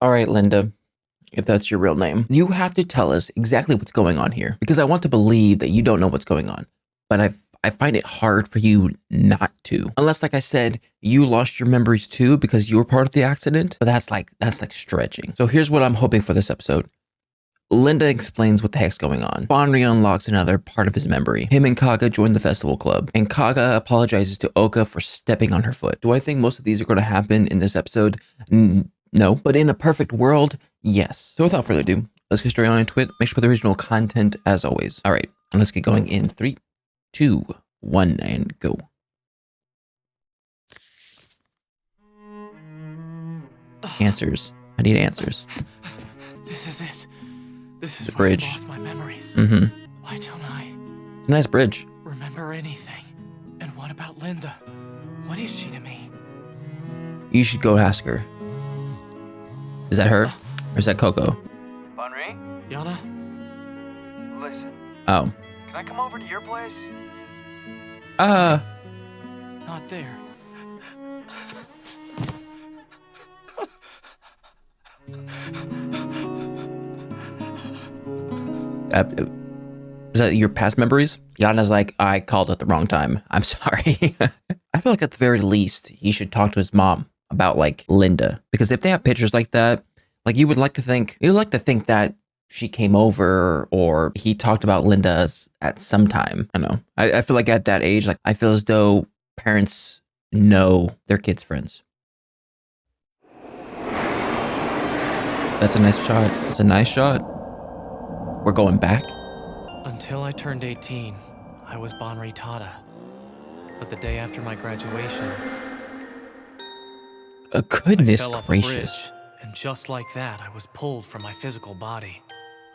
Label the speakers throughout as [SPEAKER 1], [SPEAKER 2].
[SPEAKER 1] All right, Linda, if that's your real name, you have to tell us exactly what's going on here because I want to believe that you don't know what's going on. But I find it hard for you not to. Unless, like I said, you lost your memories too because you were part of the accident. But that's like stretching. So here's what I'm hoping for this episode. Linda explains what the heck's going on. Banri unlocks another part of his memory. Him and Kaga join the festival club, and Kaga apologizes to Oka for stepping on her foot. Do I think most of these are going to happen in this episode? No, but in a perfect world, yes. So without further ado, let's get straight on into it. Make sure to put the original content as always. All right, and let's get going in 3, 2, 1, and go. Answers. I need answers.
[SPEAKER 2] This is it. This is
[SPEAKER 1] The
[SPEAKER 2] where I
[SPEAKER 1] bridge.
[SPEAKER 2] lost my memories.
[SPEAKER 1] Mm-hmm.
[SPEAKER 2] Why don't I
[SPEAKER 1] It's a nice bridge.
[SPEAKER 2] remember anything? And what about Linda? What is she to me?
[SPEAKER 1] You should go ask her. Is that her? Or is that Coco?
[SPEAKER 3] Banri,
[SPEAKER 2] Yana?
[SPEAKER 3] listen.
[SPEAKER 1] Oh.
[SPEAKER 3] Can I come over to your place?
[SPEAKER 2] Not there.
[SPEAKER 1] Is that your past memories? Yana's like, I called at the wrong time. I'm sorry. I feel like at the very least, he should talk to his mom about like Linda. Because if they have pictures like that, like you'd like to think that she came over or he talked about Linda at some time. I don't know. I feel like at that age, like I feel as though parents know their kids' friends. That's a nice shot. It's a nice shot. We're going back.
[SPEAKER 2] Until I turned 18, I was Banri Tada. But the day after my graduation,
[SPEAKER 1] Goodness
[SPEAKER 2] I fell off a
[SPEAKER 1] gracious.
[SPEAKER 2] bridge, and just like that, I was pulled from my physical body.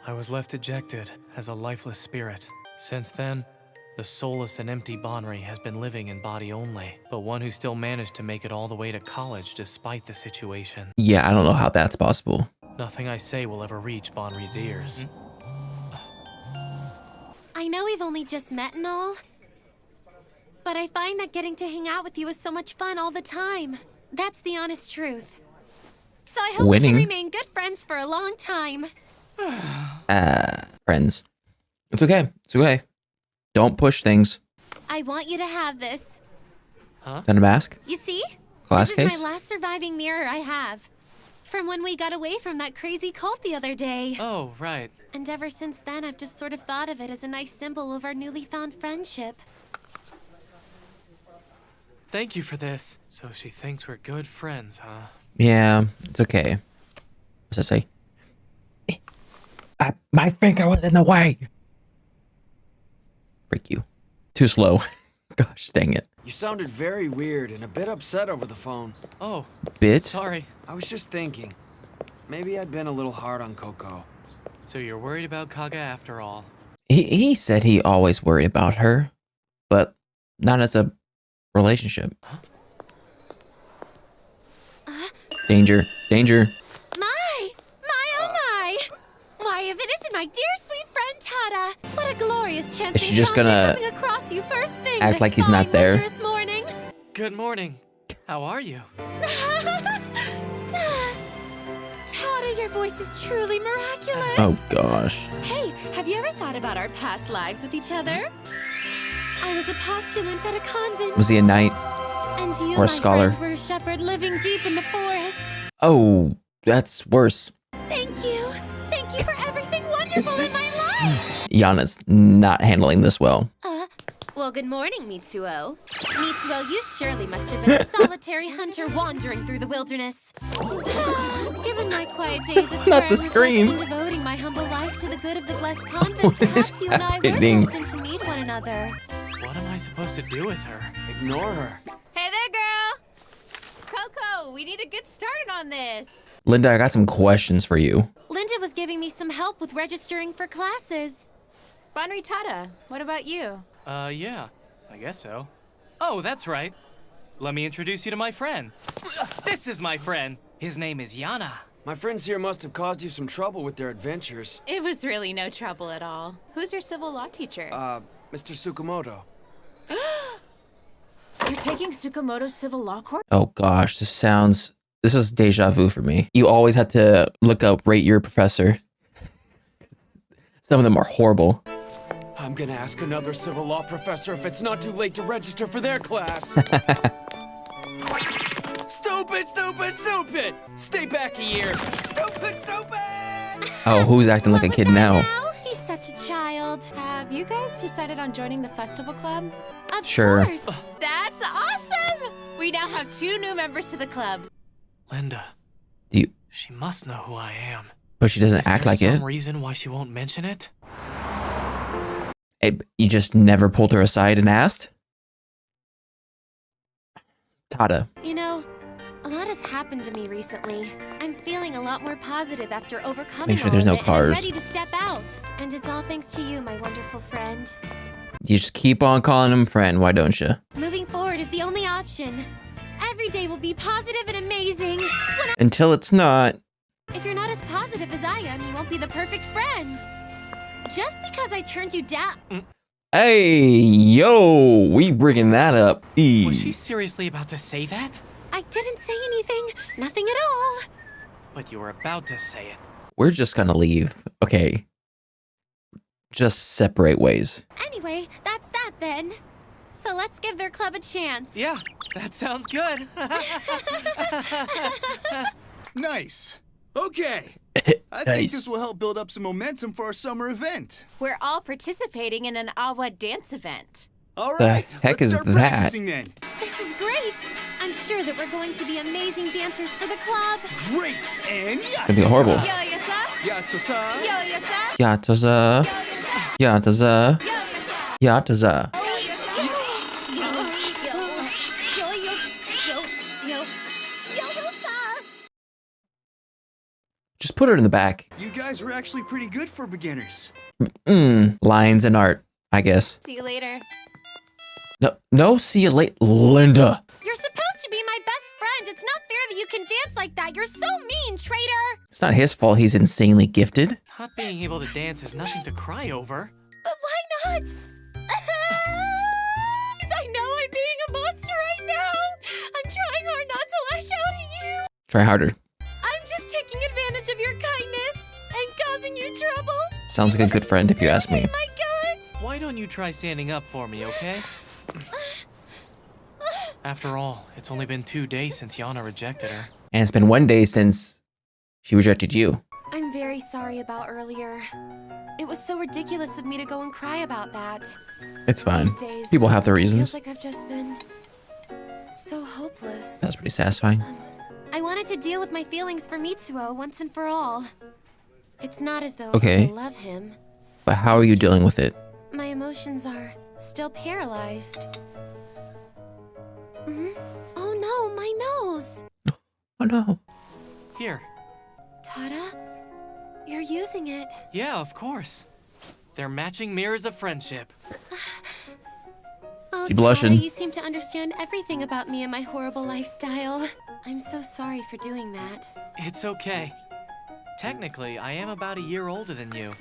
[SPEAKER 2] I was left ejected as a lifeless spirit. Since then, the soulless and empty Banri has been living in body only, but one who still managed to make it all the way to college despite the situation.
[SPEAKER 1] Yeah, I don't know how that's possible.
[SPEAKER 2] Nothing I say will ever reach Banri's ears.
[SPEAKER 4] I know we've only just met and all, but I find that getting to hang out with you is so much fun all the time. That's the honest truth. So I hope
[SPEAKER 1] Winning.
[SPEAKER 4] we can remain good friends for a long time.
[SPEAKER 1] Friends. It's okay. It's okay. Don't push things.
[SPEAKER 4] I want you to have this.
[SPEAKER 1] Is that a mask?
[SPEAKER 4] You see?
[SPEAKER 1] Glass
[SPEAKER 4] This
[SPEAKER 1] case?
[SPEAKER 4] is my last surviving mirror I have. From when we got away from that crazy cult the other day.
[SPEAKER 2] Oh, right.
[SPEAKER 4] And ever since then, I've just sort of thought of it as a nice symbol of our newly found friendship.
[SPEAKER 2] Thank you for this. So she thinks we're good friends, huh?
[SPEAKER 1] Yeah, it's okay. What's that say? My finger was in the way. Freak you. Too slow. Gosh, dang it.
[SPEAKER 5] You sounded very weird and a bit upset over the phone.
[SPEAKER 2] Oh,
[SPEAKER 1] Bit?
[SPEAKER 2] sorry.
[SPEAKER 5] I was just thinking, maybe I'd been a little hard on Coco.
[SPEAKER 2] So you're worried about Kaga after all.
[SPEAKER 1] He said he always worried about her, but not as a relationship. Danger. Danger.
[SPEAKER 4] My, oh my! Why, if it isn't my dear sweet friend Tada! What a glorious chance
[SPEAKER 1] Is she just gonna
[SPEAKER 4] coming across you first thing
[SPEAKER 1] act
[SPEAKER 4] this
[SPEAKER 1] like he's not
[SPEAKER 4] fine
[SPEAKER 1] there?
[SPEAKER 4] winter's morning.
[SPEAKER 2] Good morning. How are you?
[SPEAKER 4] Tada, your voice is truly miraculous.
[SPEAKER 1] Oh gosh.
[SPEAKER 4] Hey, have you ever thought about our past lives with each other? I was a postulant at a convent.
[SPEAKER 1] Was he a knight?
[SPEAKER 4] And you,
[SPEAKER 1] or a
[SPEAKER 4] my
[SPEAKER 1] scholar?
[SPEAKER 4] friend, were a shepherd living deep in the forest.
[SPEAKER 1] Oh, that's worse.
[SPEAKER 4] Thank you. Thank you for everything wonderful in my life.
[SPEAKER 1] Yana's not handling this well.
[SPEAKER 4] Well, good morning, Mitsuo. Mitsuo, you surely must have been a solitary hunter wandering through the wilderness. Given my quiet days of
[SPEAKER 1] Not
[SPEAKER 4] prayer
[SPEAKER 1] the
[SPEAKER 4] and
[SPEAKER 1] scream.
[SPEAKER 4] reflection, devoting my humble life to the good of the blessed convent,
[SPEAKER 1] What is
[SPEAKER 4] perhaps you and I were
[SPEAKER 1] happening?
[SPEAKER 4] destined to meet one another.
[SPEAKER 2] What am I supposed to do with her?
[SPEAKER 5] Ignore her.
[SPEAKER 6] Hey there, girl! Coco, we need to get started on this.
[SPEAKER 1] Linda, I got some questions for you.
[SPEAKER 4] Linda was giving me some help with registering for classes.
[SPEAKER 6] Banri Tada, what about you?
[SPEAKER 2] Yeah, I guess so. Oh, that's right. Let me introduce you to my friend. This is my friend. His name is Yana.
[SPEAKER 5] My friends here must have caused you some trouble with their adventures.
[SPEAKER 6] It was really no trouble at all. Who's your civil law teacher?
[SPEAKER 5] Mr. Tsukamoto.
[SPEAKER 6] You're taking Tsukamoto's civil law course?
[SPEAKER 1] Oh gosh, this sounds This is deja vu for me. You always have to look up Rate Your Professor. Some of them are horrible.
[SPEAKER 5] I'm gonna ask another civil law professor if it's not too late to register for their class. Stupid, stupid, stupid! Stay back a year. Stupid, stupid!
[SPEAKER 1] Oh, who's acting like a
[SPEAKER 4] What was
[SPEAKER 1] kid
[SPEAKER 4] that
[SPEAKER 1] now?
[SPEAKER 4] He's such a child.
[SPEAKER 6] Have you guys decided on joining the festival club?
[SPEAKER 4] Of
[SPEAKER 1] Sure.
[SPEAKER 4] course.
[SPEAKER 6] That's awesome! We now have 2 new members to the club.
[SPEAKER 2] Linda,
[SPEAKER 1] Do you,
[SPEAKER 2] she must know who I am.
[SPEAKER 1] but she doesn't
[SPEAKER 2] Is
[SPEAKER 1] act
[SPEAKER 2] there
[SPEAKER 1] like it.
[SPEAKER 2] some reason why she won't mention it?
[SPEAKER 1] Hey, you just never pulled her aside and asked? Tada.
[SPEAKER 4] You know, a lot has happened to me recently. I'm feeling a lot more positive after overcoming
[SPEAKER 1] Make sure
[SPEAKER 4] all
[SPEAKER 1] there's
[SPEAKER 4] of
[SPEAKER 1] no
[SPEAKER 4] it, and I'm
[SPEAKER 1] cars.
[SPEAKER 4] ready to step out. And it's all thanks to you, my wonderful friend.
[SPEAKER 1] You just keep on calling him friend, why don't you?
[SPEAKER 4] Moving forward is the only option. Every day will be positive and amazing.
[SPEAKER 1] Until it's not.
[SPEAKER 4] If you're not as positive as I am, you won't be the perfect friend. Just because I turned you down.
[SPEAKER 1] Hey, yo, we bringing that up.
[SPEAKER 2] Was she seriously about to say that?
[SPEAKER 4] I didn't say anything. Nothing at all.
[SPEAKER 2] But you were about to say it.
[SPEAKER 1] We're just gonna leave. Okay. Just separate ways.
[SPEAKER 4] Anyway, that's that then. So let's give their club a chance.
[SPEAKER 2] Yeah, that sounds good.
[SPEAKER 7] Nice. Okay. I think
[SPEAKER 1] Nice.
[SPEAKER 7] this will help build up some momentum for our summer event.
[SPEAKER 6] We're all participating in an Awa dance event.
[SPEAKER 7] All
[SPEAKER 1] The
[SPEAKER 7] right.
[SPEAKER 1] heck
[SPEAKER 7] let's
[SPEAKER 1] is
[SPEAKER 7] start
[SPEAKER 1] that?
[SPEAKER 7] practicing then.
[SPEAKER 4] This is great. I'm sure that we're going to be amazing dancers for the club.
[SPEAKER 7] Great. And
[SPEAKER 1] That'd be horrible.
[SPEAKER 6] Yo, yasa?
[SPEAKER 7] Yatosa.
[SPEAKER 6] Yo, yasa?
[SPEAKER 1] Yataza.
[SPEAKER 6] Yo, yasa?
[SPEAKER 1] Yataza.
[SPEAKER 6] Yo, yasa?
[SPEAKER 1] Yataza. Just put her in the back.
[SPEAKER 7] You guys were actually pretty good for beginners.
[SPEAKER 1] Lines and art, I guess.
[SPEAKER 6] See you later.
[SPEAKER 1] No, see you late, Linda.
[SPEAKER 4] You're supposed to be my best friend. It's not fair that you can dance like that. You're so mean, traitor.
[SPEAKER 1] It's not his fault he's insanely gifted.
[SPEAKER 2] Not being able to dance is nothing to cry over.
[SPEAKER 4] But why not? I know I'm being a monster right now. I'm trying hard not to lash out at you.
[SPEAKER 1] Try harder.
[SPEAKER 4] I'm just taking advantage of your kindness and causing you trouble.
[SPEAKER 1] Sounds like a good friend if you ask me.
[SPEAKER 4] My guts.
[SPEAKER 2] Why don't you try standing up for me, okay? After all, it's only been 2 days since Yana rejected her.
[SPEAKER 1] And it's been 1 day since she rejected you.
[SPEAKER 4] I'm very sorry about earlier. It was so ridiculous of me to go and cry about that.
[SPEAKER 1] It's fine.
[SPEAKER 4] These days,
[SPEAKER 1] People have their
[SPEAKER 4] it
[SPEAKER 1] reasons.
[SPEAKER 4] feels like I've just been so hopeless.
[SPEAKER 1] That's pretty satisfying.
[SPEAKER 4] I wanted to deal with my feelings for Mitsuo once and for all. It's not as though
[SPEAKER 1] Okay.
[SPEAKER 4] I still love him.
[SPEAKER 1] But how are you dealing with it?
[SPEAKER 4] My emotions are still paralyzed. Oh no, my nose!
[SPEAKER 1] Oh no.
[SPEAKER 2] Here.
[SPEAKER 4] Tada, you're using it.
[SPEAKER 2] Yeah, of course. They're matching mirrors of friendship.
[SPEAKER 4] Oh,
[SPEAKER 1] She blushing.
[SPEAKER 4] Tada, you seem to understand everything about me and my horrible lifestyle. I'm so sorry for doing that.
[SPEAKER 2] It's okay. Technically, I am about a year older than you.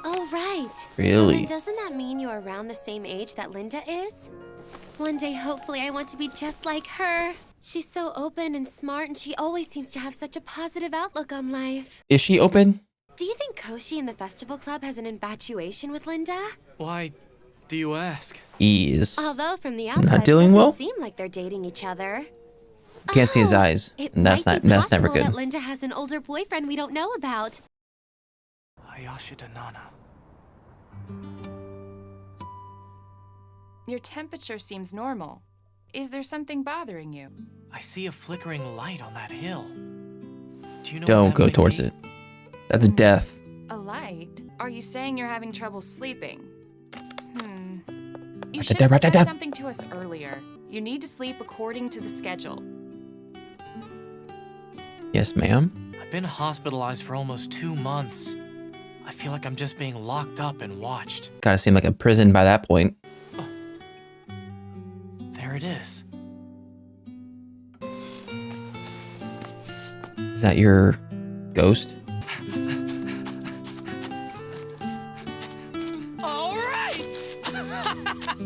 [SPEAKER 4] Oh, right.
[SPEAKER 1] Really?
[SPEAKER 4] So then doesn't that mean you're around the same age that Linda is? One day, hopefully, I want to be just like her. She's so open and smart, and she always seems to have such a positive outlook on life.
[SPEAKER 1] Is she open?
[SPEAKER 4] Do you think Koshi in the festival club has an infatuation with Linda?
[SPEAKER 2] Why do you ask?
[SPEAKER 1] Is.
[SPEAKER 4] Although from the outside, it
[SPEAKER 1] dealing
[SPEAKER 4] doesn't
[SPEAKER 1] well?
[SPEAKER 4] seem like they're dating each other.
[SPEAKER 1] Can't see his eyes.
[SPEAKER 4] It
[SPEAKER 1] And that's
[SPEAKER 4] might
[SPEAKER 1] not.
[SPEAKER 4] be
[SPEAKER 1] That's never
[SPEAKER 4] possible
[SPEAKER 1] good.
[SPEAKER 4] that Linda has an older boyfriend we don't know about.
[SPEAKER 2] Hayashida Nana.
[SPEAKER 8] Your temperature seems normal. Is there something bothering you?
[SPEAKER 2] I see a flickering light on that hill. Do you know what
[SPEAKER 1] Don't
[SPEAKER 2] that
[SPEAKER 1] go
[SPEAKER 2] might
[SPEAKER 1] towards
[SPEAKER 2] be?
[SPEAKER 1] it. That's death.
[SPEAKER 8] A light? Are you saying you're having trouble sleeping? You
[SPEAKER 1] Write
[SPEAKER 8] should
[SPEAKER 1] that down,
[SPEAKER 8] have
[SPEAKER 1] write that
[SPEAKER 8] said
[SPEAKER 1] down.
[SPEAKER 8] something to us earlier. You need to sleep according to the schedule.
[SPEAKER 1] Yes, ma'am.
[SPEAKER 2] I've been hospitalized for almost 2 months. I feel like I'm just being locked up and watched.
[SPEAKER 1] Gotta seem like a prison by that point.
[SPEAKER 2] There it is.
[SPEAKER 1] Is that your ghost?
[SPEAKER 2] All right!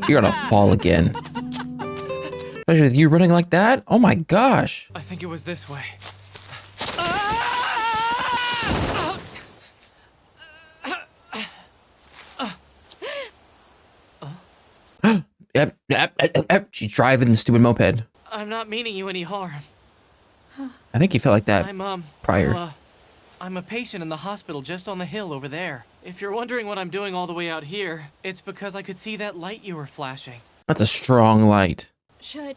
[SPEAKER 1] You're gonna fall again. Especially with you running like that? Oh my gosh.
[SPEAKER 2] I think it was this way.
[SPEAKER 1] She's driving the stupid moped.
[SPEAKER 2] I'm not meaning you any harm.
[SPEAKER 1] I think you felt like that prior.
[SPEAKER 2] I'm a patient in the hospital just on the hill over there. If you're wondering what I'm doing all the way out here, it's because I could see that light you were flashing.
[SPEAKER 1] That's a strong light.
[SPEAKER 8] Should...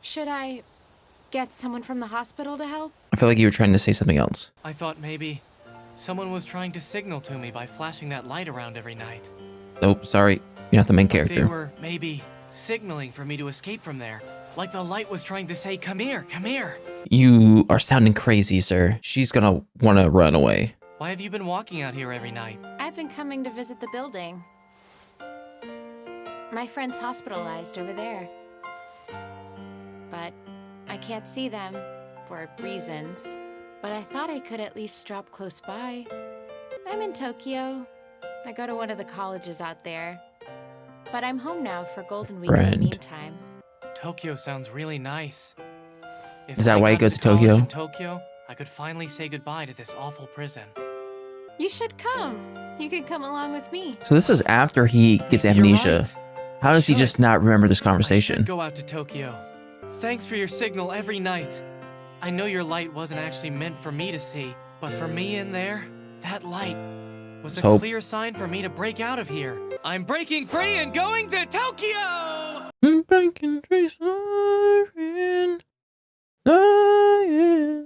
[SPEAKER 8] Should I get someone from the hospital to help?
[SPEAKER 1] I feel like you were trying to say something else.
[SPEAKER 2] I thought maybe someone was trying to signal to me by flashing that light around every night.
[SPEAKER 1] Oh, sorry. You're not the main
[SPEAKER 2] They
[SPEAKER 1] character.
[SPEAKER 2] were maybe signaling for me to escape from there. Like the light was trying to say, come here, come here.
[SPEAKER 1] You are sounding crazy, sir. She's gonna want to run away.
[SPEAKER 2] Why have you been walking out here every night?
[SPEAKER 8] I've been coming to visit the building. My friend's hospitalized over there. But I can't see them for reasons. But I thought I could at least drop close by. I'm in Tokyo. I go to one of the colleges out there. But I'm home now for Golden Week in the meantime.
[SPEAKER 2] Tokyo sounds really nice. If
[SPEAKER 1] Is that
[SPEAKER 2] I
[SPEAKER 1] why he
[SPEAKER 2] got
[SPEAKER 1] goes
[SPEAKER 2] into
[SPEAKER 1] to
[SPEAKER 2] college
[SPEAKER 1] Tokyo?
[SPEAKER 2] in Tokyo, I could finally say goodbye to this awful prison.
[SPEAKER 8] You should come. You can come along with me.
[SPEAKER 1] So this is after he gets
[SPEAKER 2] You're
[SPEAKER 1] amnesia.
[SPEAKER 2] right.
[SPEAKER 1] How does he
[SPEAKER 2] Should.
[SPEAKER 1] just not remember this
[SPEAKER 2] I
[SPEAKER 1] conversation?
[SPEAKER 2] should go out to Tokyo. Thanks for your signal every night. I know your light wasn't actually meant for me to see, but for me in there, that light was a
[SPEAKER 1] So-
[SPEAKER 2] clear sign for me to break out of here. I'm breaking free and going to Tokyo!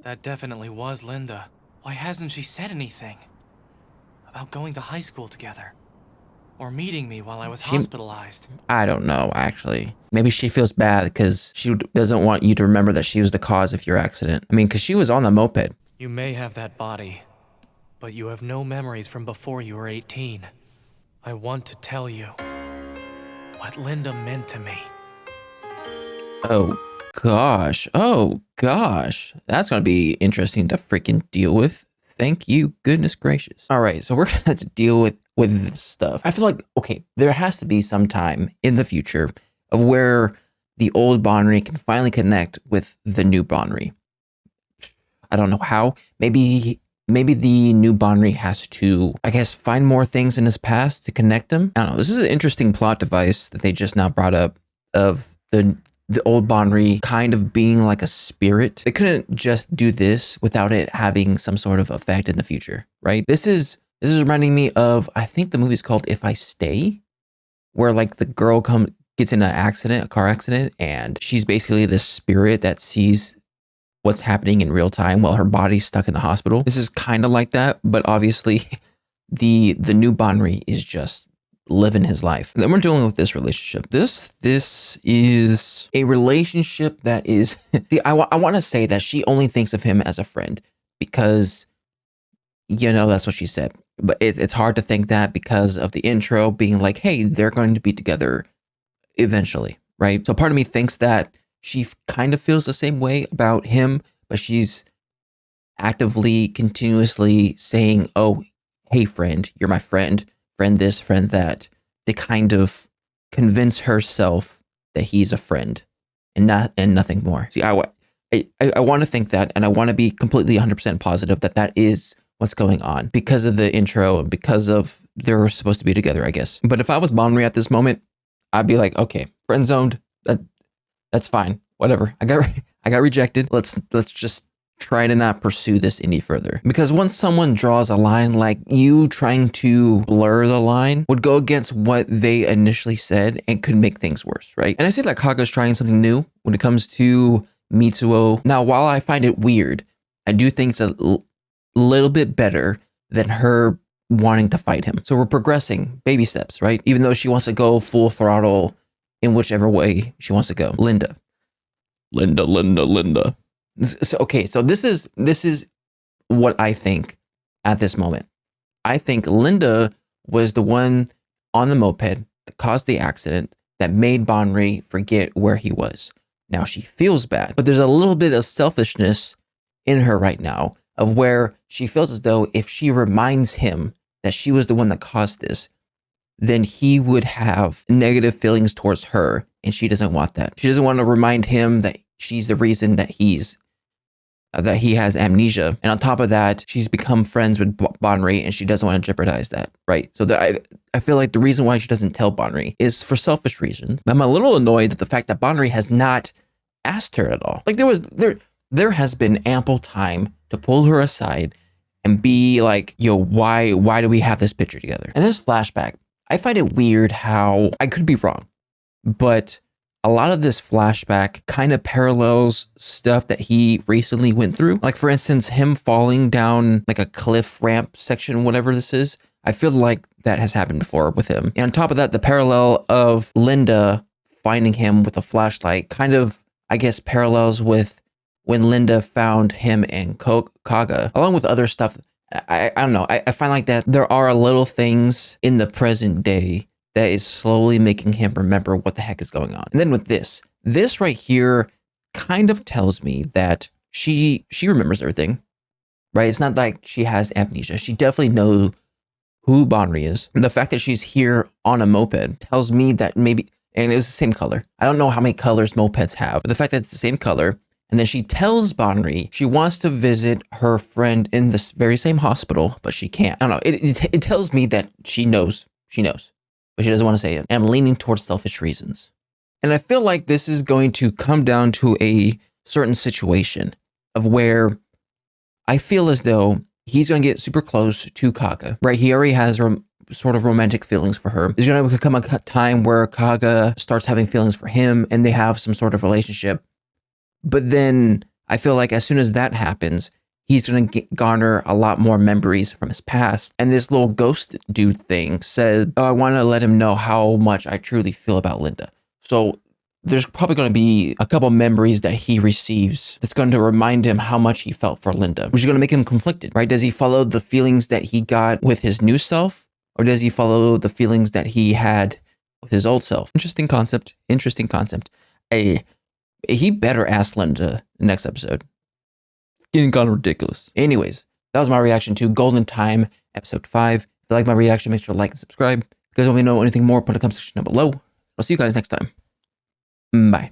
[SPEAKER 2] That definitely was Linda. Why hasn't she said anything about going to high school together? Or meeting me while I was hospitalized?
[SPEAKER 1] I don't know, actually. Maybe she feels bad because she doesn't want you to remember that she was the cause of your accident. I mean, because she was on the moped.
[SPEAKER 2] You may have that body, but you have no memories from before you were 18. I want to tell you what Linda meant to me.
[SPEAKER 1] Oh, gosh. Oh, gosh. That's going to be interesting to freaking deal with. Thank you. Goodness gracious. All right, so we're going to have to deal with this stuff. I feel like, okay, there has to be some time in the future of where the old Banri can finally connect with the new Banri. I don't know how. Maybe the new Banri has to, I guess, find more things in his past to connect him. I don't know. This is an interesting plot device that they just now brought up of the old Banri kind of being like a spirit. They couldn't just do this without it having some sort of effect in the future, right? This is reminding me of, I think the movie's called If I Stay, where like the girl gets in a car accident, and she's basically this spirit that sees what's happening in real time while her body's stuck in the hospital. This is kind of like that, but obviously the new Banri is just living his life. And then we're dealing with this relationship. This is a relationship that is, see, I want to say that she only thinks of him as a friend because, you know, that's what she said. But it's hard to think that because of the intro being like, hey, they're going to be together eventually, right? So part of me thinks that she kind of feels the same way about him, but she's actively, continuously saying, oh, hey, friend, you're my friend this, friend that, to kind of convince herself that he's a friend and nothing more. See, I want to think that, and I want to be completely 100% positive that is what's going on because of the intro and because of they're supposed to be together, I guess. But if I was Banri at this moment, I'd be like, okay, friend zoned. That's fine. Whatever. I got rejected. Let's just try to not pursue this any further. Because once someone draws a line, like you trying to blur the line would go against what they initially said and could make things worse, right? And I say that Kaga's trying something new when it comes to Mitsuo. Now, while I find it weird, I do think it's a little bit better than her wanting to fight him. So we're progressing, baby steps, right? Even though she wants to go full throttle in whichever way she wants to go. Linda. So, okay, so this is what I think at this moment. I think Linda was the one on the moped that caused the accident that made Banri forget where he was. Now she feels bad, but there's a little bit of selfishness in her right now of where she feels as though if she reminds him that she was the one that caused this, then he would have negative feelings towards her, and she doesn't want that. She doesn't want to remind him that she's the reason that he's that he has amnesia. And on top of that, she's become friends with Banri and she doesn't want to jeopardize that, right? So I feel like the reason why she doesn't tell Banri is for selfish reasons. I'm a little annoyed at the fact that Banri has not asked her at all. Like there has been ample time to pull her aside and be like, yo, why do we have this picture together? And this flashback, I find it weird how, I could be wrong, but a lot of this flashback kind of parallels stuff that he recently went through. Like, for instance, him falling down like a cliff ramp section, whatever this is. I feel like that has happened before with him. And on top of that, the parallel of Linda finding him with a flashlight kind of, I guess, parallels with when Linda found him and Kaga, along with other stuff. I don't know. I find like that there are little things in the present day that is slowly making him remember what the heck is going on. And then with this right here kind of tells me that she remembers everything, right? It's not like she has amnesia. She definitely knows who Banri is. And the fact that she's here on a moped tells me that maybe, and it was the same color. I don't know how many colors mopeds have, but the fact that it's the same color. And then she tells Banri she wants to visit her friend in this very same hospital, but she can't. I don't know. It tells me that she knows, but she doesn't want to say it. And I'm leaning towards selfish reasons. And I feel like this is going to come down to a certain situation of where I feel as though he's going to get super close to Kaga, right? He already has sort of romantic feelings for her. There's going to come a time where Kaga starts having feelings for him and they have some sort of relationship. But then I feel like as soon as that happens, he's going to garner a lot more memories from his past. And this little ghost dude thing said, oh, I want to let him know how much I truly feel about Linda. So there's probably going to be a couple memories that he receives that's going to remind him how much he felt for Linda, which is going to make him conflicted, right? Does he follow the feelings that he got with his new self? Or does he follow the feelings that he had with his old self? Interesting concept. He better ask Linda next episode. Getting kind of ridiculous. Anyways, that was my reaction to Golden Time, episode 5. If you like my reaction, make sure to like and subscribe. If you guys want me to know anything more, put in the comment section down below. I'll see you guys next time. Bye.